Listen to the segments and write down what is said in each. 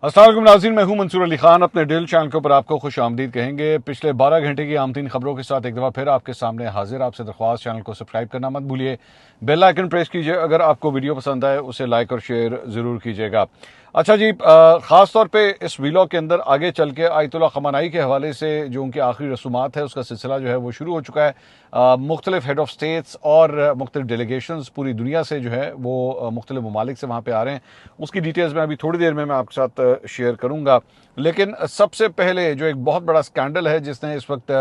अस्सलाम वालेकुम नाज़रीन, मैं हूं मंसूर अली खान। अपने डेल चैनल के ऊपर आपको खुश आमदीद कहेंगे। पिछले 12 घंटे की आमतीन खबरों के साथ एक दफ़ा फिर आपके सामने हाजिर। आपसे दरख्वास्त, चैनल को सब्सक्राइब करना मत भूलिए, बेल आइकन प्रेस कीजिए। अगर आपको वीडियो पसंद आए उसे लाइक और शेयर ज़रूर कीजिएगा। अच्छा जी, ख़ास तौर पे इस वीलॉग के अंदर आगे चल के आयतुल्लाह ख़amenei के हवाले से जो उनकी आखिरी रसूमात है उसका सिलसिला जो है वो शुरू हो चुका है। मुख्तलिफ हेड ऑफ़ स्टेट्स और मुख्तलिफ डेलीगेशंस पूरी दुनिया से जो है वो मुख्तलिफ ममालिक से वहाँ पे आ रहे हैं। उसकी डिटेल्स मैं अभी थोड़ी देर में मैं आपके साथ शेयर करूँगा। लेकिन सबसे पहले जो एक बहुत बड़ा स्कैंडल है जिसने इस वक्त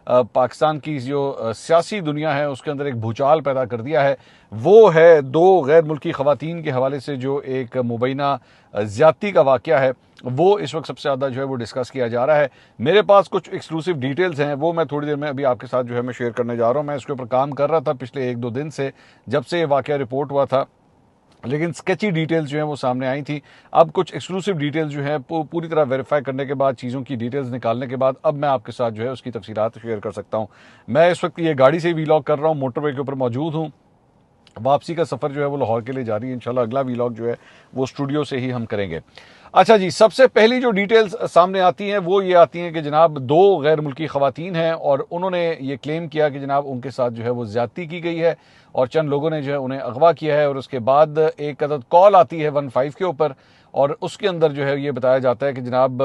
पाकिस्तान की जो सियासी दुनिया है उसके अंदर एक भूचाल पैदा कर दिया है, वो है दो गैर मुल्की ख़वातीन के हवाले से जो एक मुबैना ज़्यादती का वाक़या है, वो इस वक्त सबसे ज़्यादा जो है वो डिस्कस किया जा रहा है। मेरे पास कुछ एक्सक्लूसिव डिटेल्स हैं, वो मैं थोड़ी देर में अभी आपके साथ जो है मैं शेयर करने जा रहा हूँ। मैं इसके ऊपर काम कर रहा था पिछले 1-2 दिन से, जब से ये वाक़या रिपोर्ट हुआ था, लेकिन स्केची डिटेल्स जो हैं वो सामने आई थी। अब कुछ एक्सक्लूसिव डिटेल्स जो है पूरी तरह वेरीफाई करने के बाद, चीज़ों की डिटेल्स निकालने के बाद, अब मैं आपके साथ जो है उसकी तफसीलात शेयर कर सकता हूँ। मैं इस वक्त ये गाड़ी से वीलॉग कर रहा हूँ, मोटरवे के ऊपर मौजूद हूँ। वापसी का सफ़र जो है वो लाहौर के लिए जारी है। इंशाल्लाह अगला वीलॉग जो है वो स्टूडियो से ही हम करेंगे। अच्छा जी, सबसे पहली जो डिटेल्स सामने आती हैं वो ये आती हैं कि जनाब दो गैर मुल्की ख़वातीन हैं और उन्होंने ये क्लेम किया कि जनाब उनके साथ जो है वो ज़्यादती की गई है और चंद लोगों ने जो है उन्हें अगवा किया है। और उसके बाद एक अदद कॉल आती है 15 के ऊपर, और उसके अंदर जो है ये बताया जाता है कि जनाब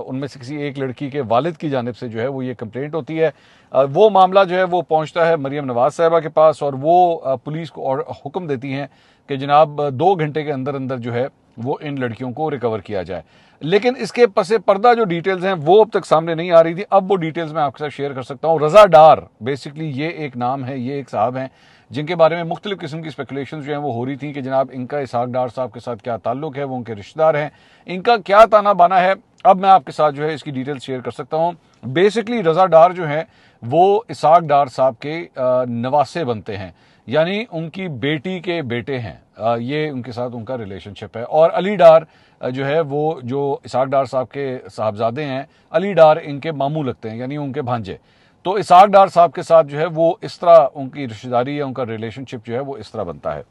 उनमें से किसी एक लड़की के वालिद की जानिब से जो है वो ये कंप्लेंट होती है। वो मामला जो है वो पहुंचता है मरियम नवाज साहिबा के पास और वो पुलिस को और हुक्म देती हैं कि जनाब 2 घंटे के अंदर अंदर जो है वो इन लड़कियों को रिकवर किया जाए। लेकिन इसके पसे पर्दा जो डिटेल्स हैं वो अब तक सामने नहीं आ रही थी। अब वो डिटेल्स मैं आपके साथ शेयर कर सकता हूँ। रज़ा डार, बेसिकली ये एक नाम है, ये एक साहब हैं जिनके बारे में मुख्तलिफ किस्म की स्पेकुलेशन जो हैं वो हो रही थी कि जनाब इनका इसहाक डार साहब के साथ क्या ताल्लुक है, वो उनके रिश्तेदार हैं, इनका क्या ताना बाना है। अब मैं आपके साथ जो है इसकी डिटेल्स शेयर कर सकता हूँ। बेसिकली रज़ा डार जो है वो इसहाक डार साहब के नवासे बनते हैं, यानी उनकी बेटी के बेटे हैं। ये उनके साथ उनका रिलेशनशिप है। और अली डार जो है वो जो इसहाक डार साहब के साहबजादे हैं, अली डार इनके मामू लगते हैं, यानी उनके भांजे। तो इसहाक डार साहब के साथ जो है वो इस तरह उनकी रिश्तेदारी या उनका रिलेशनशिप जो है वो इस तरह बनता है।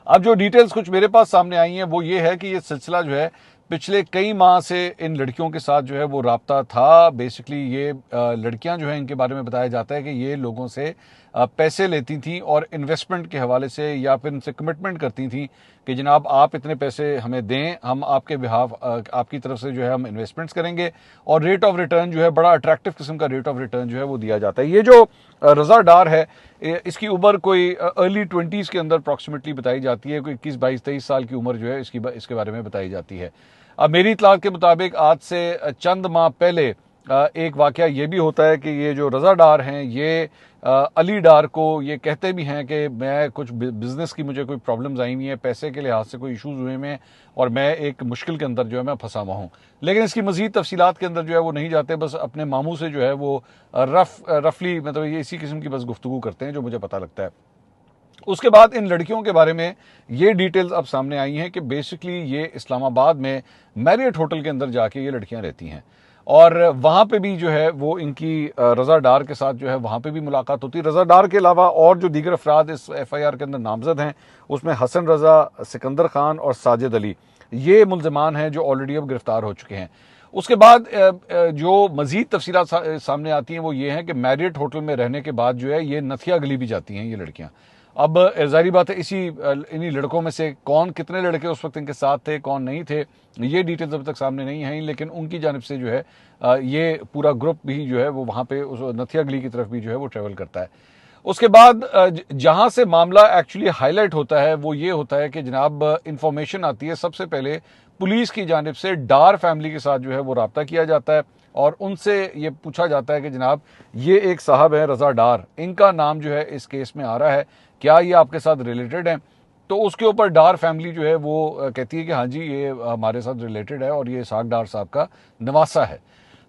अब जो डिटेल्स कुछ मेरे पास सामने आई हैं वो ये है कि ये सिलसिला जो है पिछले कई माह से इन लड़कियों के साथ जो है वो राब्ता था। बेसिकली ये लड़कियां जो है इनके बारे में बताया जाता है कि ये लोगों से पैसे लेती थी और इन्वेस्टमेंट के हवाले से या फिर इनसे कमिटमेंट करती थी कि जनाब आप इतने पैसे हमें दें, हम आपके बिहाफ आपकी तरफ से जो है हम इन्वेस्टमेंट्स करेंगे और रेट ऑफ रिटर्न जो है बड़ा अट्रैक्टिव किस्म का रेट ऑफ रिटर्न जो है वो दिया जाता है। ये जो रज़ा डार है इसकी उम्र कोई अर्ली 20s के अंदर अप्रॉक्सीमेटली बताई जाती है। कोई 21, 22, 23 साल की उम्र जो है इसके बारे में बताई जाती है। अब मेरी इतलात के मुताबिक आज से चंद माह पहले एक वाकया ये भी होता है कि ये जो रज़ा डार हैं ये अली डार को ये कहते भी हैं कि मैं कुछ बिजनेस की मुझे कोई प्रॉब्लम्स आई हुई हैं, पैसे के लिहाज से कोई इश्यूज हुए हैं और मैं एक मुश्किल के अंदर जो है मैं फंसा हुआ हूँ। लेकिन इसकी मजीद तफसीलात के अंदर जो है वो नहीं जाते, बस अपने मामू से जो है वो रफली मतलब ये इसी किस्म की बस गुफ्तगू करते हैं जो मुझे पता लगता है। उसके बाद इन लड़कियों के बारे में ये डिटेल्स अब सामने आई हैं कि बेसिकली ये इस्लामाबाद में मैरियट होटल के अंदर जाके ये लड़कियां रहती हैं और वहाँ पे भी जो है वो इनकी रज़ा डार के साथ जो है वहाँ पे भी मुलाकात होती है। रज़ा डार के अलावा और जो दीगर अफराद इस FIR के अंदर नामजद हैं उसमें हसन रज़ा, सिकंदर खान और साजिद अली, ये मुल्ज़मान हैं जो ऑलरेडी अब गिरफ्तार हो चुके हैं। उसके बाद जो मजीद तफसीलात सामने आती हैं वो ये हैं कि मैरियट होटल में रहने के बाद जो है ये नथिया गली भी जाती हैं ये लड़कियाँ। अब जाहिर बात है इन्हीं लड़कों में से कौन, कितने लड़के उस वक्त इनके साथ थे, कौन नहीं थे, ये डिटेल्स अभी तक सामने नहीं हैं, लेकिन उनकी जानिब से जो है ये पूरा ग्रुप भी जो है वो वहाँ पे उस नथिया गली की तरफ भी जो है वो ट्रेवल करता है। उसके बाद जहाँ से मामला एक्चुअली हाईलाइट होता है वो ये होता है कि जनाब इंफॉर्मेशन आती है सबसे पहले पुलिस की जानिब से। डार फैमिली के साथ जो है वो रब्ता किया जाता है और उनसे ये पूछा जाता है कि जनाब ये एक साहब है रज़ा डार, इनका नाम जो है इस केस में आ रहा है, क्या ये आपके साथ रिलेटेड है? तो उसके ऊपर डार फैमिली जो है वो कहती है कि हाँ जी ये हमारे साथ रिलेटेड है और ये इसहाक डार साहब का नवासा है।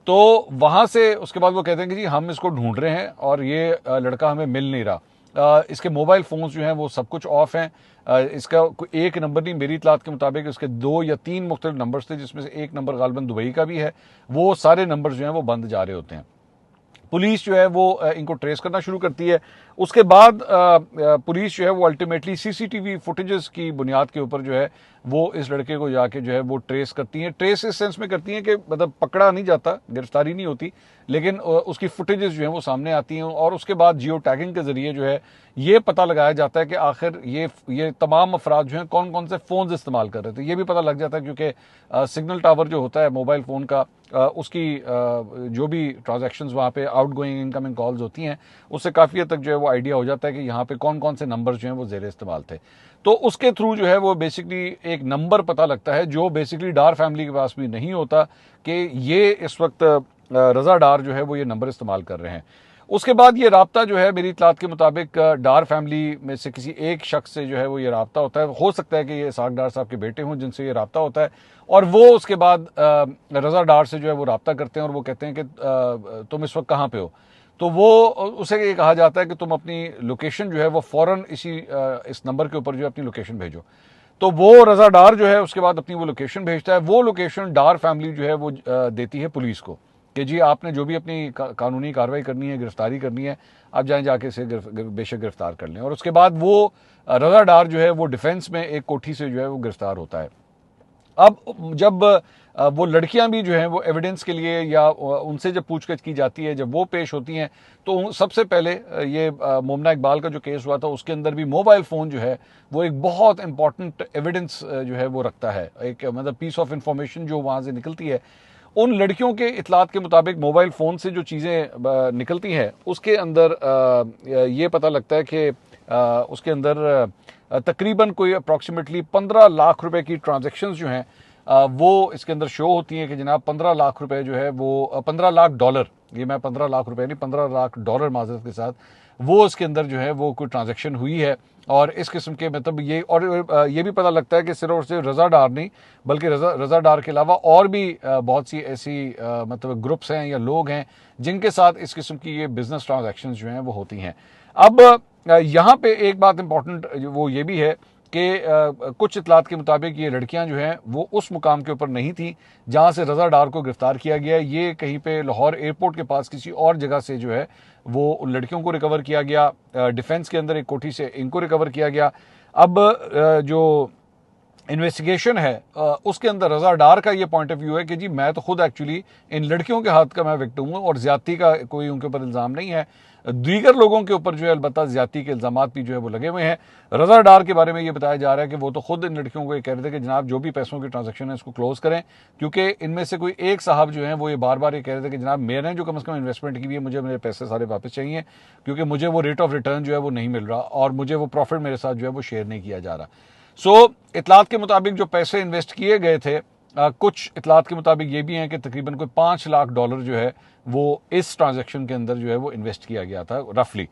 तो वहाँ से उसके बाद वो कहते हैं कि जी हम इसको ढूंढ रहे हैं और ये लड़का हमें मिल नहीं रहा। इसके मोबाइल फ़ोन्स जो हैं वो सब कुछ ऑफ हैं। इसका कोई एक नंबर नहीं, मेरी इतलात के मुताबिक इसके 2 या 3 मुख्तलिफ नंबर्स थे जिसमें से एक नंबर गालबन दुबई का भी है। वो सारे नंबर्स जो हैं वो बंद जा रहे होते हैं। पुलिस जो है वो इनको ट्रेस करना शुरू करती है। उसके बाद पुलिस जो है वो अल्टीमेटली सीसीटीवी फुटेजेस की बुनियाद के ऊपर जो है वो इस लड़के को जाके जो है वो ट्रेस करती हैं। ट्रेस इस सेंस में करती हैं कि मतलब पकड़ा नहीं जाता, गिरफ्तारी नहीं होती, लेकिन उसकी फुटेजेस जो हैं वो सामने आती हैं और उसके बाद जियो टैगिंग के जरिए जो है ये पता लगाया जाता है कि आखिर ये तमाम अफराद जो हैं कौन कौन से फ़ोन इस्तेमाल कर रहे थे। ये भी पता लग जाता है क्योंकि सिग्नल टावर जो होता है मोबाइल फ़ोन का, उसकी जो भी ट्रांजैक्शंस वहाँ पे आउटगोइंग इनकमिंग कॉल्स होती हैं उससे काफ़ी हद तक जो है वो आइडिया हो जाता है कि यहाँ पे कौन कौन से नंबर जो हैं वो ज़ेर इस्तेमाल थे। तो उसके थ्रू जो है वो बेसिकली एक नंबर पता लगता है जो बेसिकली डार फैमिली के पास भी नहीं होता कि ये इस वक्त रज़ा डार जो है वो ये नंबर इस्तेमाल कर रहे हैं। उसके बाद ये राब्ता जो है मेरी इतलात के मुताबिक डार फैमिली में से किसी एक शख्स से जो है वो ये राब्ता होता है। हो सकता है कि ये इसहाक डार साहब के बेटे हों जिनसे ये राब्ता होता है और वो उसके बाद रज़ा डार से जो है वो राब्ता करते हैं और वो कहते हैं कि तुम इस वक्त कहाँ पे हो। तो वो उसे ये कहा जाता है कि तुम अपनी लोकेशन जो है वो फ़ौरन इस नंबर के ऊपर जो है अपनी लोकेशन भेजो। तो वो रज़ा डार जो है उसके बाद अपनी वो लोकेशन भेजता है। वो लोकेशन डार फैमिली जो है वो देती है पुलिस को कि जी आपने जो भी अपनी कानूनी कार्रवाई करनी है, गिरफ्तारी करनी है, आप जाएं जाके इसे बेशक गिरफ्तार कर लें। और उसके बाद वो रज़ा डार जो है वो डिफेंस में एक कोठी से जो है वो गिरफ्तार होता है। अब जब वो लड़कियां भी जो हैं वो एविडेंस के लिए या उनसे जब पूछताछ की जाती है, जब वो पेश होती हैं, तो सबसे पहले ये मोमना इकबाल का जो केस हुआ था उसके अंदर भी मोबाइल फ़ोन जो है वो एक बहुत इंपॉर्टेंट एविडेंस जो है वो रखता है, एक मतलब पीस ऑफ इंफॉर्मेशन जो वहाँ से निकलती है। उन लड़कियों के इतलात के मुताबिक मोबाइल फ़ोन से जो चीज़ें निकलती हैं उसके अंदर ये पता लगता है कि उसके अंदर तकरीबन कोई अप्रॉक्सीमेटली 15 लाख रुपए की ट्रांजैक्शंस जो हैं वो इसके अंदर शो होती हैं कि जनाब 15 लाख रुपए जो है वो 15 लाख डॉलर, ये मैं 15 लाख रुपए नहीं 15 लाख डॉलर माजरत के साथ वो इसके अंदर जो है वो कोई ट्रांजैक्शन हुई है। और इस किस्म के मतलब ये भी पता लगता है कि सिर्फ और सिर्फ रज़ा डार नहीं बल्कि रज़ा डार के अलावा और भी बहुत सी ऐसी मतलब ग्रुप्स हैं या लोग हैं जिनके साथ इस किस्म की ये बिजनेस ट्रांजैक्शंस जो हैं वो होती हैं। अब यहाँ पे एक बात इंपॉर्टेंट वो ये भी है कि कुछ इतलात के मुताबिक ये लड़कियां जो हैं वो उस मुकाम के ऊपर नहीं थी जहां से रज़ा डार को गिरफ्तार किया गया। ये कहीं पे लाहौर एयरपोर्ट के पास किसी और जगह से जो है वो उन लड़कियों को रिकवर किया गया, डिफेंस के अंदर एक कोठी से इनको रिकवर किया गया। अब जो इन्वेस्टिगेशन है उसके अंदर रज़ा डार का ये पॉइंट ऑफ व्यू है कि जी मैं तो खुद एक्चुअली इन लड़कियों के हाथ का मैं विक्टिम हूँ और ज्यादती का कोई उनके ऊपर इल्ज़ाम नहीं है। दीगर लोगों के ऊपर जो है अलबत्ता ज्यादती के इल्ज़ामात भी जो है वो लगे हुए हैं। रज़ा डार के बारे में ये बताया जा रहा है कि वो तो खुद इन लड़कियों को ये कह रहे थे कि जनाब जो भी पैसों की ट्रांजेक्शन है इसको क्लोज करें, क्योंकि इनमें से कोई एक साहब जो है वो ये बार बार ये कह रहे थे कि जनाब मैंने जो कम से कम इन्वेस्टमेंट की हुई है मुझे मेरे पैसे सारे वापस चाहिए, क्योंकि मुझे वो रेट ऑफ रिटर्न जो है वो नहीं मिल रहा और मुझे वो प्रॉफिट मेरे साथ जो है वो शेयर नहीं किया जा रहा। सो इतलात के मुताबिक जो पैसे इन्वेस्ट किए गए थे, कुछ इतलात के मुताबिक ये भी हैं कि तकरीबन कोई 5 लाख डॉलर जो है वो इस ट्रांजैक्शन के अंदर जो है वो इन्वेस्ट किया गया था रफली।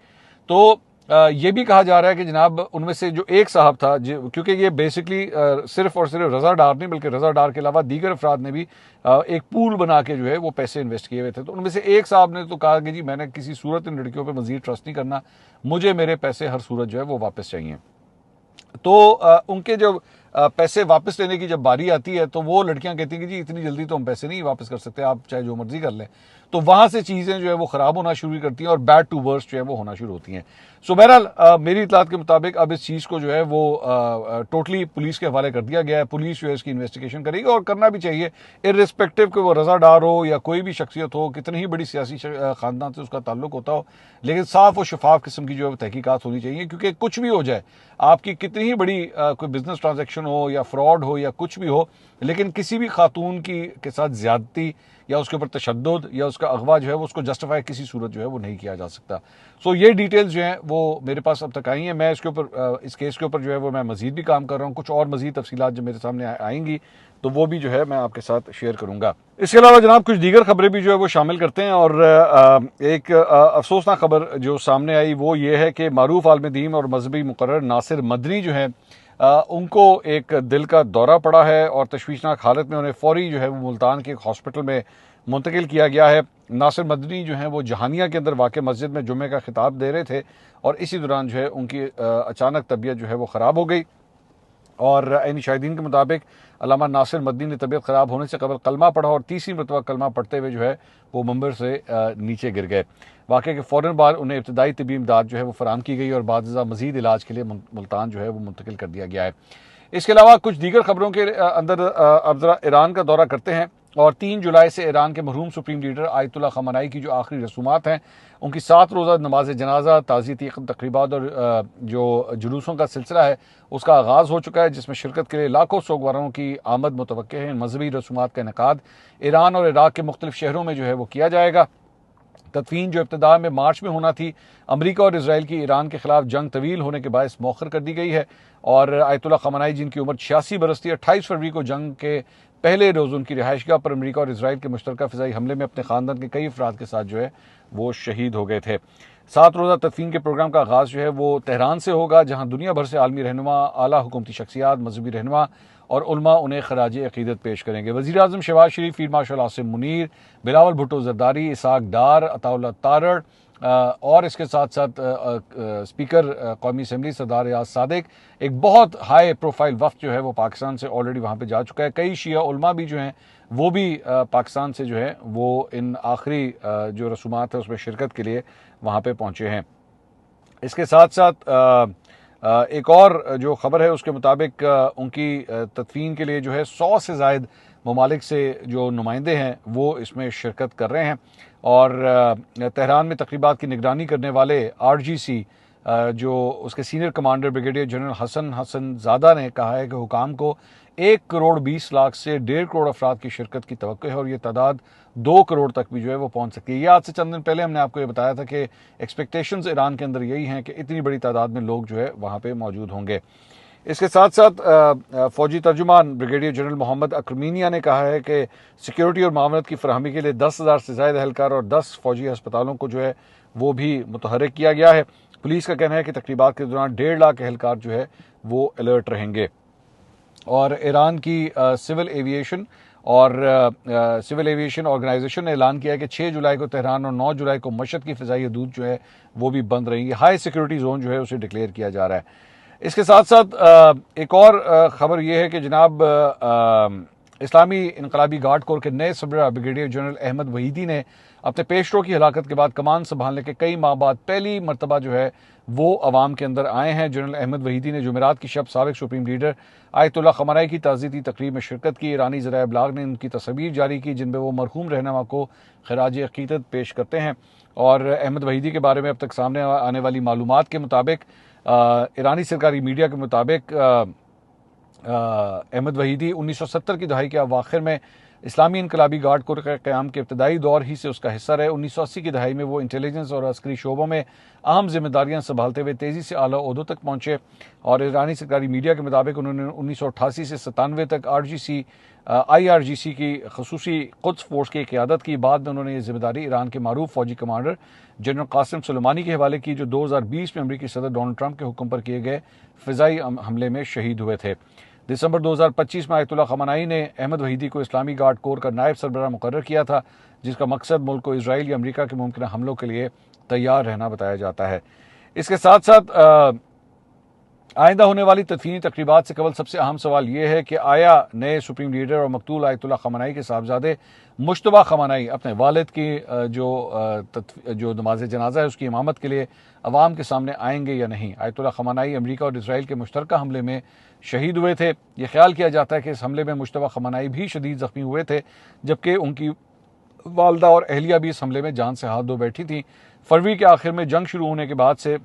तो ये भी कहा जा रहा है कि जनाब उनमें से जो एक साहब था, क्योंकि ये बेसिकली सिर्फ और सिर्फ रज़ा डार नहीं बल्कि रज़ा डार के अलावा दीगर अफराद ने भी एक पूल बना के जो है वो पैसे इन्वेस्ट किए हुए थे। तो उनमें से एक साहब ने तो कहा कि जी मैंने किसी सूरत इन लड़कियों पर मजीद ट्रस्ट नहीं करना, मुझे मेरे पैसे हर सूरत जो है वो वापस चाहिए। तो उनके जो पैसे वापस लेने की जब बारी आती है तो वो लड़कियां कहती हैं कि जी इतनी जल्दी तो हम पैसे नहीं वापस कर सकते, आप चाहे जो मर्जी कर लें। तो वहां से चीजें जो है वो खराब होना शुरू करती हैं और बैड टू वर्स्ट जो है वो होना शुरू होती हैं। सो बहरहाल मेरी इतलात के मुताबिक अब इस चीज को जो है वो टोटली पुलिस के हवाले कर दिया गया है। पुलिस जो है इसकी इन्वेस्टिगेशन करेगी और करना भी चाहिए, इर्रिस्पेक्टिव कि वो रज़ा डार हो या कोई भी शख्सियत हो, कितनी ही बड़ी सियासी खानदान से उसका ताल्लुक होता हो, लेकिन साफ और शफाफ किस्म की जो है तहकीकात होनी चाहिए। क्योंकि कुछ भी हो जाए, आपकी कितनी ही बड़ी कोई बिजनेस ट्रांजेक्शन हो या फ्रॉड हो या कुछ भी हो, लेकिन किसी भी खातून के साथ ज्यादती या उसके ऊपर तशद्दुद या उसका अगवा जो है वो उसको जस्टिफाई किसी सूरत जो है वो नहीं किया जा सकता। सो ये डिटेल्स जो हैं वो मेरे पास अब तक आई हैं। मैं इसके ऊपर इस केस के ऊपर जो है वो मैं मजीद भी काम कर रहा हूँ। कुछ और मजीद तफसीलात जब मेरे सामने आएंगी तो वो भी जो है मैं आपके साथ शेयर करूंगा। इसके अलावा जनाब कुछ दीगर खबरें भी जो है वो शामिल करते हैं। और एक अफसोसनाक खबर जो सामने आई वो ये है कि मारूफ आलिम दीन और मजहबी मुकर्रर नासिर मदनी जो है उनको एक दिल का दौरा पड़ा है और तशवीशनाक हालत में उन्हें फौरी जो है वो मुल्तान के एक हॉस्पिटल में मुंतकिल किया गया है। नासिर मदनी जो है वो जहानिया के अंदर वाक़ मस्जिद में जुम्मे का खिताब दे रहे थे और इसी दौरान जो है उनकी अचानक तबीयत जो है वो ख़राब हो गई और ऐनी शाहिदीन के मुताबिक अल्लामा नासिर मदनी ने तबीयत ख़राब होने से कबल कलमा पढ़ा और तीसरी मरतबा कलमा पढ़ते हुए जो है वो मंबर से नीचे गिर गए। वाक़े के फ़ौरन बाद उन्हें इब्तदाई तिबी इमदाद जो है वो फराहम की गई और बाद मज़ीद इलाज के लिए मुल्तान जो है वो मुंतकिल कर दिया गया है। इसके अलावा कुछ दीगर खबरों के अंदर अब ज़रा ईरान का दौरा करते हैं। और 3 जुलाई से ईरान के मरहूम सुप्रीम लीडर आयतुल्ला खमनाई की जो आखिरी रसूमात हैं, उनकी 7 रोज़ा नमाज जनाजा, ताज़ियती तकरीबात और जो जुलूसों का सिलसिला है उसका आगाज़ हो चुका है, जिसमें शिरकत के लिए लाखों सोगवारों की आमद मुतवक्के है। मजहबी रसूमात का इनेकाद ईरान और इराक के मुख्तलिफ शहरों में जो है वो किया जाएगा। तदफीन जो इब्तदा में मार्च में होना थी, अमरीका और इसराइल की ईरान के खिलाफ जंग तवील होने के बायस मौखर कर दी गई है। और आयतुल्ला खमनाई, जिनकी उम्र 86 बरस थी, 28 फरवरी को जंग के पहले रोज़ उनकी रिहाइशगाह पर अमरीका और इसराइल के मुश्तरका फ़िज़ाई हमले में अपने ख़ानदान के कई अफराद के साथ जो है वो शहीद हो गए थे। 7 रोज़ा तदफीन के प्रोग्राम का आगाज़ जो है वो तेहरान से होगा, जहाँ दुनिया भर से आलमी रहनुमा, आला हुकूमती शख्सियात, मजहबी रहनुमा और उलमा उन्हें खराज अकीदत पेश करेंगे। वज़ीर आज़म शहबाज शरीफ, field marshal Asim Munir, Bilawal Bhutto Zardari, Isaac डार, अताउल्लाह तारड़ और इसके साथ साथ स्पीकर कौमी असम्बली सरदार रियाज सादिक, एक बहुत हाई प्रोफाइल वफ्द जो है वो पाकिस्तान से ऑलरेडी वहाँ पे जा चुका है। कई शिया उलमा भी जो हैं वो भी पाकिस्तान से जो है वो इन आखिरी जो रसूमात है उसमें शिरकत के लिए वहाँ पे पहुँचे हैं। इसके साथ साथ एक और जो खबर है उसके मुताबिक उनकी तदफीन के लिए जो है 100 से ज़ायद ममालिक से जो नुमाइंदे हैं वो इसमें शिरकत कर रहे हैं। और तेहरान में तकरीबात की निगरानी करने वाले RGC जो उसके senior commander brigadier general Hassan Zadeh ने कहा है कि हुकाम को 1 करोड़ 20 लाख से 1.5 करोड़ अफराद की शिरकत की तवक्को है और ये तादाद 2 करोड़ तक भी जो है वो पहुंच सकती है। ये आज से चंद दिन पहले हमने आपको ये बताया था कि एक्सपेक्टेशंस ईरान के अंदर यही हैं कि इतनी बड़ी तादाद में लोग जो है वहाँ पे मौजूद होंगे। इसके साथ साथ फौजी तर्जुमान ब्रिगेडियर जनरल मोहम्मद अक्रमीनिया ने कहा है कि सिक्योरिटी और मामलत की फराहमी के लिए 10,000 से ज़्यादा एहलकार और 10 फौजी अस्पतालों को जो है वो भी मुतहर्रिक किया गया है। पुलिस का कहना है कि तकरीबात के दौरान 1.5 लाख एहलकार जो है वो अलर्ट रहेंगे। और ईरान की सिविल एविएशन ऑर्गेनाइजेशन ने ऐलान किया है कि 6 जुलाई को तेहरान और 9 जुलाई को मशहद की फ़िज़ाई हदूद जो है वो भी बंद रहेंगी। हाई सिक्योरिटी जोन जो है उसे डिक्लेयर किया जा रहा है। इसके साथ साथ एक और ख़बर यह है कि जनाब इस्लामी इनकलाबी गार्ड कोर के नए सरबराह ब्रिगेडियर जनरल अहमद वहीदी ने अपने पेशरो की हलाकत के बाद कमान संभालने के कई माह बाद पहली मरतबा जो है वो अवाम के अंदर आए हैं। जनरल अहमद वहीदी ने जुमेरात की शब साबिक सुप्रीम लीडर आयतुल्ला खमनाई की ताज़ियती तकरीब में शिरकत की। ईरानी ज़राए इब्लाग ने उनकी तस्वीर जारी की जिनमें वो मरहूम रहनुमा को खराज अकीदत पेश करते हैं। और अहमद वहीदी के बारे में अब तक सामने आने वाली मालूमात के मुताबिक ईरानी सरकारी मीडिया के मुताबिक अहमद वहीदी 1970 की दहाई के अवाखिर में इस्लामी इनकलाबी गार्ड कोर के क़याम के इब्तदाई दौर ही से उसका हिस्सा रहे। 1980 की दहाई में वो इंटेलिजेंस और अस्करी शोबों में अहम जिम्मेदारियां संभालते हुए तेज़ी से आला ओहदों तक पहुंचे। और ईरानी सरकारी मीडिया के मुताबिक उन्होंने 1988 से 97 तक IRGC की खसूसी कुद्स फोर्स की क़यादत की। बाद में उन्होंने ये जिम्मेदारी ईरान के मारूफ फौजी कमांडर जनरल कासिम सुलेमानी के हवाले की, जो 2020 में अमरीकी सदर डोनाल्ड ट्रंप के हुक्म पर किए गए फ़िज़ाई हमले में शहीद हुए थे। दिसंबर 2025 में आयतुल्ला खमनाई ने अहमद वहीदी को इस्लामी गार्ड कोर का नायब सरबराह मुकर्रर किया था, जिसका मकसद मुल्क को इसराइल या अमरीका के मुमकिन हमलों के लिए तैयार रहना बताया जाता है। इसके साथ साथ आइंदा होने वाली तदफीनी तकरीबात से कबल सबसे अहम सवाल ये है कि आया नए सुप्रीम लीडर और मकतूल आयतुल्ला खमनाई के साहबजादे मुश्तबा खमनाई अपने वालिद की जो नमाज जनाजा है उसकी इमामत के लिए अवाम के सामने आएंगे या नहीं। आयतुल्ला खमनाई अमरीका और इसराइल के मुश्तरका हमले में शहीद हुए थे। ये ख्याल किया जाता है कि इस हमले में मुश्तबा खमनाई भी शदीद ज़ख्मी हुए थे, जबकि उनकी वालदा और अहलिया भी इस हमले में जान से हाथ धो बैठी थी। फरवरी के आखिर में जंग शुरू होने के बाद से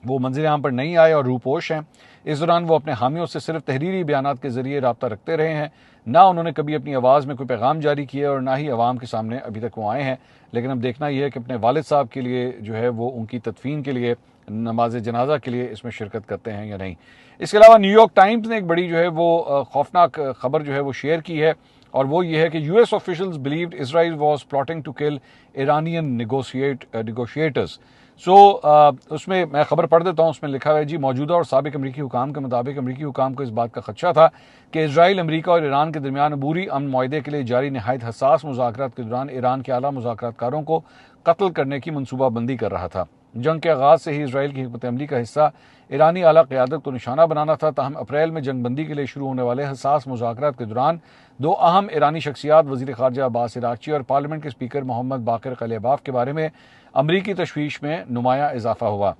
वो मंजिल आम पर नहीं आए और रूपोश हैं। इस दौरान वो अपने हामियों से सिर्फ तहरीरी बयानात के जरिए रब्ता रखते रहे हैं। ना उन्होंने कभी अपनी आवाज़ में कोई पैगाम जारी किया और ना ही अवाम के सामने अभी तक वो आए हैं। लेकिन अब देखना यह है कि अपने वालिद साहब के लिए जो है वो उनकी तदफीन के लिए, नमाज जनाजा के लिए इसमें शिरकत करते हैं या नहीं। इसके अलावा न्यूयॉर्क टाइम्स ने एक बड़ी जो है वो खौफनाक खबर जो है वो शेयर की है, और वो ये है कि US officials believed Israel was plotting to kill Iranian negotiators. उसमें मैं खबर पढ़ देता हूँ। उसमें लिखा हुआ है जी, मौजूदा और साबिक अमरीकी हुकाम के मुताबिक अमरीकी हुकाम को इस बात का खदशा था कि इसराइल अमरीका और ईरान के दरमियान अबूरी अमन मुआहदे के लिए जारी नहायत हसास मुज़ाकरात के दौरान ईरान के आला मुज़ाकरातकारों को कत्ल करने की मनसूबाबंदी कर रहा था। जंग के आगाज से ही इसराइल की हिकमत अमली का हिस्सा ईरानी आला क़यादत को निशाना बनाना था। ताहम अप्रैल में जंगबंदी के लिए शुरू होने वाले हसास मुज़ाकरात के दौरान दो अहम ईरानी शख्सियात वज़ीर ख़ारजा अब्बास अराग़ची और पार्लियामेंट के स्पीकर मोहम्मद बाक़िर क़लिबाफ़ के बारे में अमरीकी तशवीश में नुमाया इजाफा हुआ।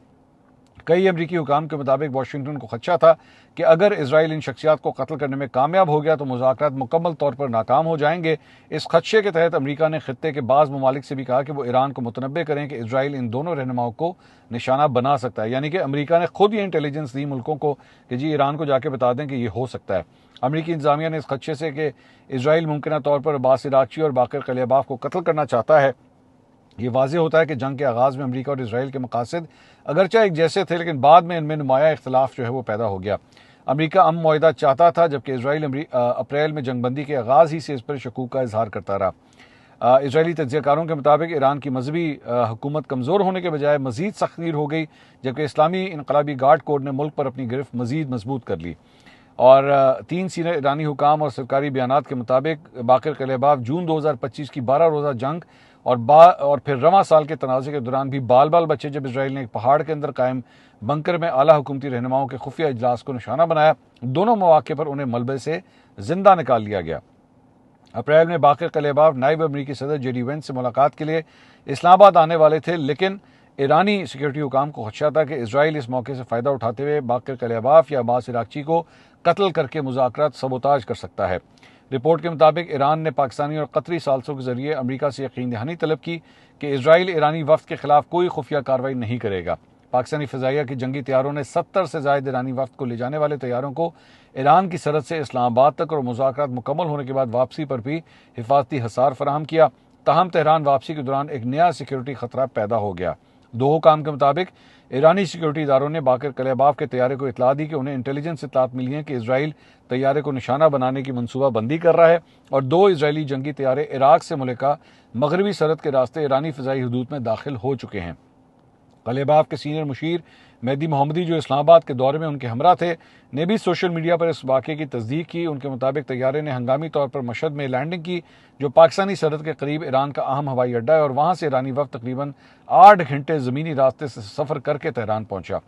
कई अमरीकी हुकाम के मुताबिक वाशिंगटन को खदशा था कि अगर इसराइल इन शख्सियात को कत्ल करने में कामयाब हो गया तो मुज़ाकरात मुकम्मल तौर पर नाकाम हो जाएंगे। इस खदशे के तहत अमरीका ने खित्ते के बाज़ ममालिक से भी कहा कि वो ईरान को मुतनब्बे करें कि इसराइल इन दोनों रहनुमाओं को निशाना बना सकता है। यानी कि अमरीका ने खुद ये इंटेलिजेंस दी मुल्कों को कि जी ईरान को जाके बता दें कि ये हो सकता है। अमरीकी इंतजामिया ने इस खदशे से कि इसराइल मुमकिन तौर पर अब्बास अराग़ची और बाक़िर क़लिबाफ़ को कत्ल करना चाहता है, ये वाज़ेह होता है कि जंग के आगाज़ में अमरीका और इसराइल के मकासद अगरचे एक जैसे थे, लेकिन बाद में इनमें नुमाया इख्तलाफ जो है वो पैदा हो गया। अमरीका अमन मुआहिदा चाहता था, जबकि इसराइल अप्रैल में जंगबंदी के आगाज़ ही से इस पर शकूक का इजहार करता रहा। इसराइली तज्ज़ियाकारों के मुताबिक ईरान की मजहबी हुकूमत कमज़ोर होने के बजाय मज़ीद सख्तगीर हो गई, जबकि इस्लामी इनकलाबी गार्ड कोड ने मुल्क पर अपनी गिरफ्त मज़ीद मजबूत कर ली। और 3 सीनियर ईरानी हुकाम और सरकारी बयानात के मुताबिक बाक़िर क़लिबाफ़ जून 2025 की 12 रोज़ा जंग और फिर रवां साल के तनाज़े के दौरान भी बाल बच्चे जब इसराइल ने एक पहाड़ के अंदर कायम बंकर में आला हुकूमती रहनुमाओं के खुफिया इजलास को निशाना बनाया। दोनों मौके पर उन्हें मलबे से जिंदा निकाल लिया गया। अप्रैल में बाक़िर क़लिबाफ़ नायब अमरीकी सदर जेडी वेंस से मुलाकात के लिए इस्लामाबाद आने वाले थे, लेकिन ईरानी सिक्योरिटी हुकाम को खदशा था कि इसराइल इस मौके से फ़ायदा उठाते हुए बाक़िर क़लिबाफ़ या अब्बास अराग़ची को कत्ल करके मुज़ाकरात सबोताज कर सकता है। रिपोर्ट के मुताबिक ईरान ने पाकिस्तानी और कतरी सालसों के जरिए अमरीका से यकीन दहानी तलब की कि इसराइल ईरानी वफ्द के खिलाफ कोई खुफिया कार्रवाई नहीं करेगा। पाकिस्तानी फ़िज़ाइया की जंगी तैयारों ने 70 से ज़ायद ईरानी वफ्द को ले जाने वाले तैयारों को ईरान की सरहद से इस्लामाबाद तक और मुज़ाकरात मुकम्मल होने के बाद वापसी पर भी हिफाजती हसार फराहम किया। ताहम तेहरान वापसी के दौरान एक नया सिक्योरिटी खतरा पैदा हो गया। दो हुकाम के मुताबिक ईरानी सिक्योरिटी इदारों ने बाक़िर क़लिबाफ़ के तैयारे को इतला दी कि उन्हें इंटेलिजेंस इतलात मिली है कि इसराइल तैयारे को निशाना बनाने की मनसूबाबंदी कर रहा है और 2 इसराइली जंगी तैयारे इराक से मुल्का मगरबी सरहद के रास्ते ईरानी फ़िज़ाई हदूद में दाखिल हो चुके हैं। क़लिबाफ़ के सीनियर मुशीर मेहदी मोहम्मदी, जो इस्लामाबाद के दौरे में उनके हमरा थे, ने भी सोशल मीडिया पर इस वाक़े की तस्दीक की। उनके मुताबिक तैयारे ने हंगामी तौर पर मशहद में लैंडिंग की, जो पाकिस्तानी सरहद के करीब ईरान का अहम हवाई अड्डा है, और वहाँ से ईरानी वफ़द तकरीबन 8 घंटे ज़मीनी रास्ते से सफ़र करके तेहरान पहुँचा।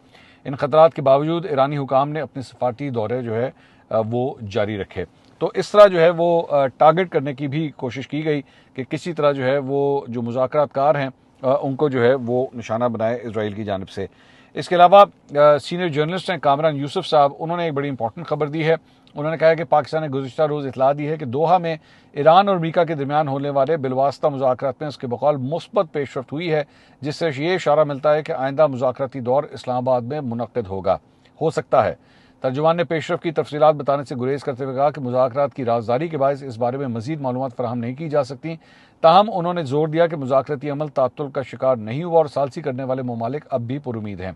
इन खतरात के बावजूद ईरानी हुकाम ने अपने सफारती दौरे जो है वो जारी रखे। तो इस तरह जो है वो टारगेट करने की भी कोशिश की गई कि किसी तरह जो है वो जो मुज़ाकरातकार हैं उनको जो है वो निशाना बनाए इसराइल की जानिब से। इसके अलावा सीनियर जर्नलिस्ट हैं कामरान यूसुफ साहब, उन्होंने एक बड़ी इंपॉर्टेंट खबर दी है। उन्होंने कहा है कि पाकिस्तान ने गुज़िश्ता रोज़ इतला दी है कि दोहा में ईरान और अमरीका के दरमियान होने वाले बिलवास्ता मुज़ाकरात में उसके बकौल मुस्बत पेशरफ्त हुई है, जिससे ये इशारा मिलता है कि आइंदा मुज़ाकराती दौर इस्लामाबाद में मुनक़्क़िद हो सकता है। तर्जुमान ने पेशरफ की तफसीलात बताने से गुरेज करते हुए कहा कि मुज़ाकरात की राजदारी के बायस इस बारे में मज़ीद मालूमात फराहम नहीं की जा सकती। ताहम उन्होंने जोर दिया कि मुज़ाकराती अमल तात्तुल का शिकार नहीं हुआ और सालसी करने वाले ममालिक अब भी पुरुमीद हैं।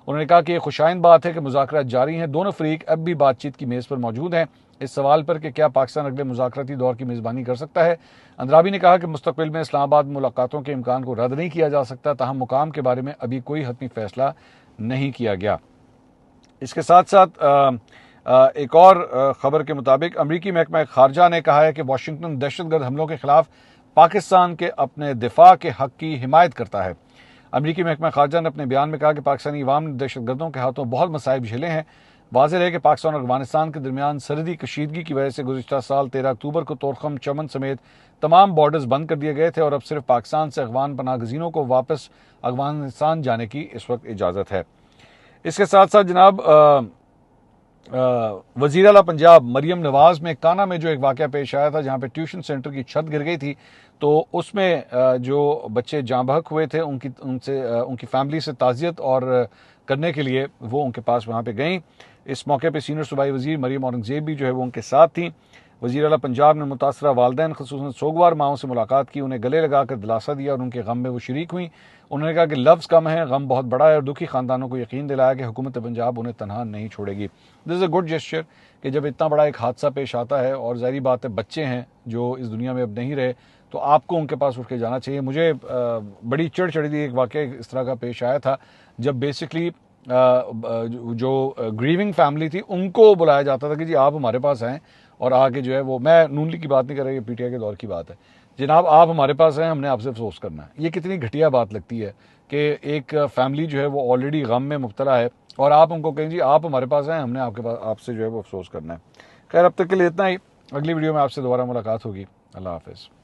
उन्होंने कहा कि यह खुशाइन बात है कि मुज़ाकरात जारी हैं, दोनों फरीक अब भी बातचीत की मेज़ पर मौजूद हैं। इस सवाल पर कि क्या पाकिस्तान अगले मुज़ाकराती दौर की मेज़बानी कर सकता है, अंद्राबी ने कहा कि मुस्तक़बिल में इस्लामाबाद में मुलाकातों के इम्कान को रद्द नहीं किया जा सकता, ताहम मुकाम के बारे में अभी कोई हतमी फैसला नहीं किया गया। इसके साथ साथ एक और ख़बर के मुताबिक अमरीकी महकमा ख़ारजा ने कहा है कि वाशिंगटन दहशतगर्द हमलों के खिलाफ पाकिस्तान के अपने दिफा के हक़ की हिमायत करता है। अमरीकी महकमा ख़ारजा ने अपने बयान में कहा कि पाकिस्तानी अवाम ने दहशतगर्दों के हाथों बहुत मसाइब झेले हैं। वाज़ेह है कि पाकिस्तान और अफगानिस्तान के दरमियान सरहदी कशीदगी की वजह से गुज़िश्ता साल 13 अक्टूबर को तोरखम, चमन समेत तमाम बॉर्डर्स बंद कर दिए गए थे और अब सिर्फ पाकिस्तान से अफगान पनाहगज़ीनों को वापस अफगानिस्तान जाने की इस वक्त इजाज़त है। इसके साथ साथ जनाब वज़ीर आला पंजाब मरियम नवाज़ में काना में जो एक वाक़या पेश आया था, जहाँ पे ट्यूशन सेंटर की छत गिर गई थी, तो उसमें जो बच्चे जाँ बहक हुए थे उनकी फैमिली से ताज़ियत और करने के लिए वो उनके पास वहाँ पे गईं। इस मौके पे सीनियर सूबाई वज़ीर मरियम औरंगज़ेब भी जो है वो उनके साथ थी। वज़ीर आला पंजाब ने मुतासरा वालदैन ख़ुसूसन सोगवार माओं से मुलाकात की, उन्हें गले लगाकर दिलासा दिया और उनके गम में वो शरीक हुई। उन्होंने कहा कि लफ्ज़ कम है, गम बहुत बड़ा है और दुखी ख़ानदानों को यकीन दिलाया कि हुकूमत पंजाब उन्हें तनहा नहीं छोड़ेगी। This is a good gesture कि जब इतना बड़ा एक हादसा पेश आता है और ज़ाहिर बात है बच्चे हैं जो इस दुनिया में अब नहीं रहे, तो आपको उनके पास उठ के जाना चाहिए। मुझे बड़ी चिढ़ चढ़ी थी, एक वाक़या इस तरह का पेश आया था जब बेसिकली जो ग्रीविंग फैमिली थी उनको बुलाया जाता था कि जी आप हमारे पास आएँ और आके जो है वो, मैं नून लीग की बात नहीं कर रहा, ये पीटीआई के दौर की बात है, जनाब आप हमारे पास हैं, हमने आपसे अफसोस करना है। ये कितनी घटिया बात लगती है कि एक फैमिली जो है वो ऑलरेडी गम में मुब्तला है और आप उनको कहें जी आप हमारे पास आए, हमने आपके पास आपसे जो है वो अफसोस करना है। खैर अब तक के लिए इतना ही, अगली वीडियो में आपसे दोबारा मुलाकात होगी। अल्लाह हाफिज़।